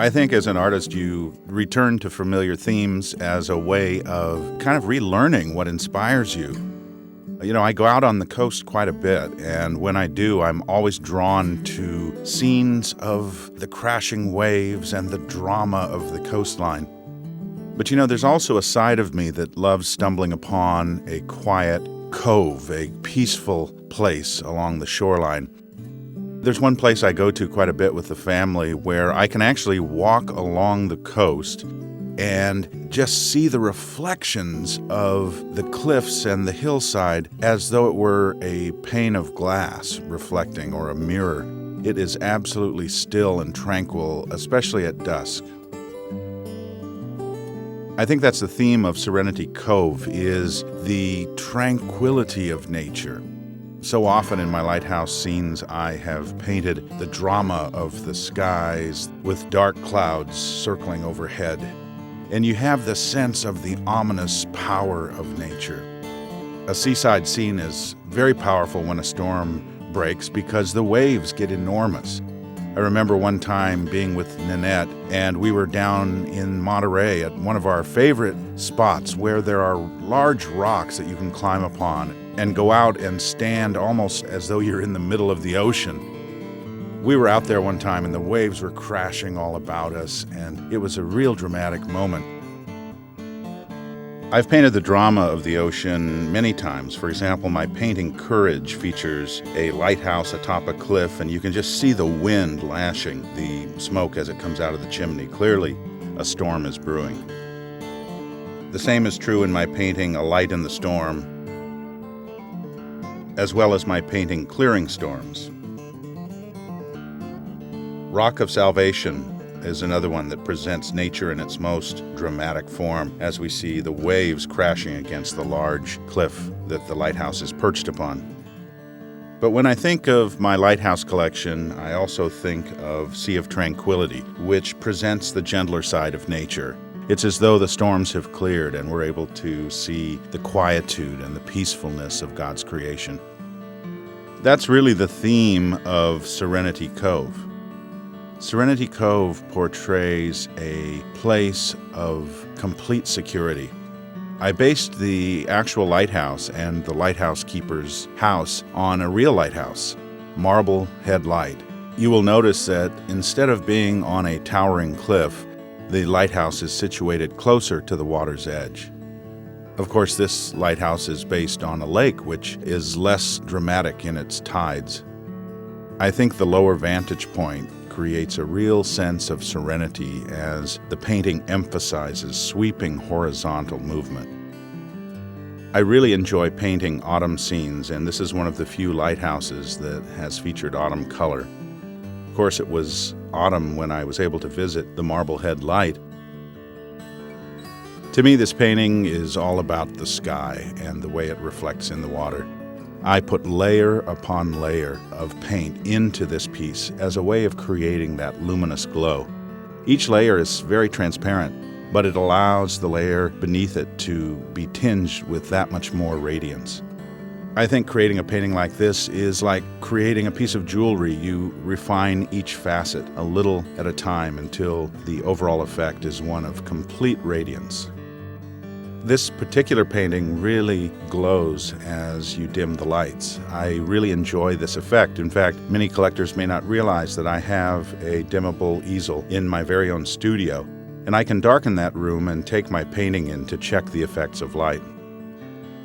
I think as an artist, you return to familiar themes as a way of kind of relearning what inspires you. You know, I go out on the coast quite a bit, and when I do, I'm always drawn to scenes of the crashing waves and the drama of the coastline. But you know, there's also a side of me that loves stumbling upon a quiet cove, a peaceful place along the shoreline. There's one place I go to quite a bit with the family where I can actually walk along the coast and just see the reflections of the cliffs and the hillside as though it were a pane of glass reflecting or a mirror. It is absolutely still and tranquil, especially at dusk. I think that's the theme of Serenity Cove, is the tranquility of nature. So often in my lighthouse scenes, I have painted the drama of the skies with dark clouds circling overhead. And you have the sense of the ominous power of nature. A seaside scene is very powerful when a storm breaks because the waves get enormous. I remember one time being with Nanette, and we were down in Monterey at one of our favorite spots where there are large rocks that you can climb upon and go out and stand almost as though you're in the middle of the ocean. We were out there one time and the waves were crashing all about us, and it was a real dramatic moment. I've painted the drama of the ocean many times. For example, my painting Courage features a lighthouse atop a cliff, and you can just see the wind lashing the smoke as it comes out of the chimney. Clearly, a storm is brewing. The same is true in my painting A Light in the Storm, as well as my painting Clearing Storms. Rock of Salvation is another one that presents nature in its most dramatic form as we see the waves crashing against the large cliff that the lighthouse is perched upon. But when I think of my lighthouse collection, I also think of Sea of Tranquility, which presents the gentler side of nature. It's as though the storms have cleared and we're able to see the quietude and the peacefulness of God's creation. That's really the theme of Serenity Cove. Serenity Cove portrays a place of complete security. I based the actual lighthouse and the lighthouse keeper's house on a real lighthouse, Marblehead Light. You will notice that instead of being on a towering cliff, the lighthouse is situated closer to the water's edge. Of course, this lighthouse is based on a lake, which is less dramatic in its tides. I think the lower vantage point creates a real sense of serenity as the painting emphasizes sweeping horizontal movement. I really enjoy painting autumn scenes, and this is one of the few lighthouses that has featured autumn color. Of course, it was autumn when I was able to visit the Marblehead Light. To me, this painting is all about the sky and the way it reflects in the water. I put layer upon layer of paint into this piece as a way of creating that luminous glow. Each layer is very transparent, but it allows the layer beneath it to be tinged with that much more radiance. I think creating a painting like this is like creating a piece of jewelry. You refine each facet a little at a time until the overall effect is one of complete radiance. This particular painting really glows as you dim the lights. I really enjoy this effect. In fact, many collectors may not realize that I have a dimmable easel in my very own studio, and I can darken that room and take my painting in to check the effects of light.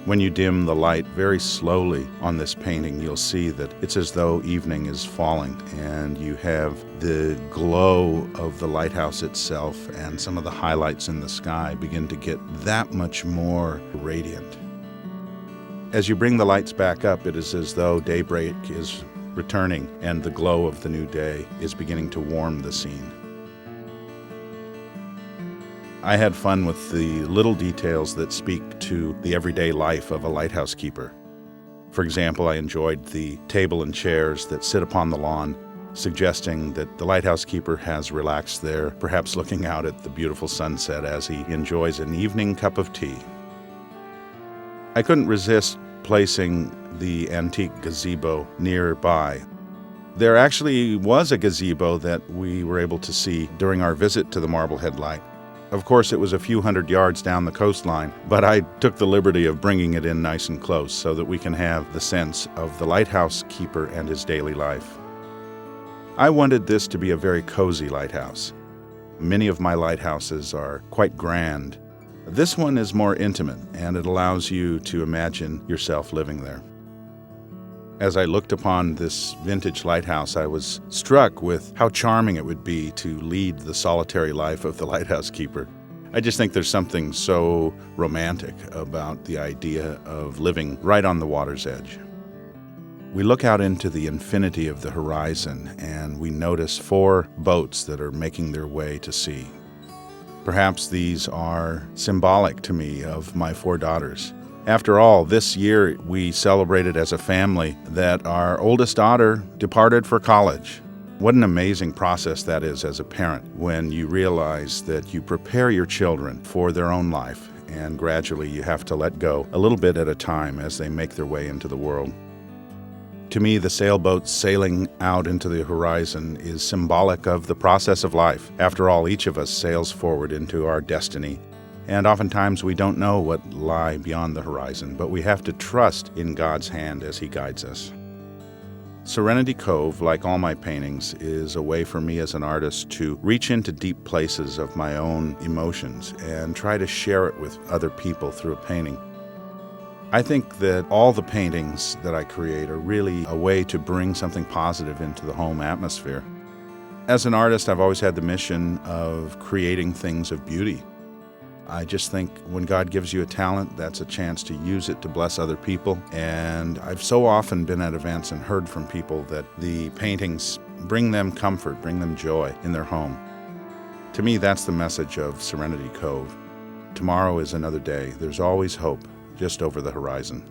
When you dim the light very slowly on this painting, you'll see that it's as though evening is falling, and you have the glow of the lighthouse itself and some of the highlights in the sky begin to get that much more radiant. As you bring the lights back up, it is as though daybreak is returning and the glow of the new day is beginning to warm the scene. I had fun with the little details that speak to the everyday life of a lighthouse keeper. For example, I enjoyed the table and chairs that sit upon the lawn, suggesting that the lighthouse keeper has relaxed there, perhaps looking out at the beautiful sunset as he enjoys an evening cup of tea. I couldn't resist placing the antique gazebo nearby. There actually was a gazebo that we were able to see during our visit to the Marblehead Light. Of course, it was a few hundred yards down the coastline, but I took the liberty of bringing it in nice and close so that we can have the sense of the lighthouse keeper and his daily life. I wanted this to be a very cozy lighthouse. Many of my lighthouses are quite grand. This one is more intimate, and it allows you to imagine yourself living there. As I looked upon this vintage lighthouse, I was struck with how charming it would be to lead the solitary life of the lighthouse keeper. I just think there's something so romantic about the idea of living right on the water's edge. We look out into the infinity of the horizon, and we notice 4 boats that are making their way to sea. Perhaps these are symbolic to me of my 4 daughters. After all, this year we celebrated as a family that our oldest daughter departed for college. What an amazing process that is as a parent when you realize that you prepare your children for their own life, and gradually you have to let go a little bit at a time as they make their way into the world. To me, the sailboat sailing out into the horizon is symbolic of the process of life. After all, each of us sails forward into our destiny. And oftentimes we don't know what lie beyond the horizon, but we have to trust in God's hand as He guides us. Serenity Cove, like all my paintings, is a way for me as an artist to reach into deep places of my own emotions and try to share it with other people through a painting. I think that all the paintings that I create are really a way to bring something positive into the home atmosphere. As an artist, I've always had the mission of creating things of beauty. I just think when God gives you a talent, that's a chance to use it to bless other people. And I've so often been at events and heard from people that the paintings bring them comfort, bring them joy in their home. To me, that's the message of Serenity Cove. Tomorrow is another day. There's always hope just over the horizon.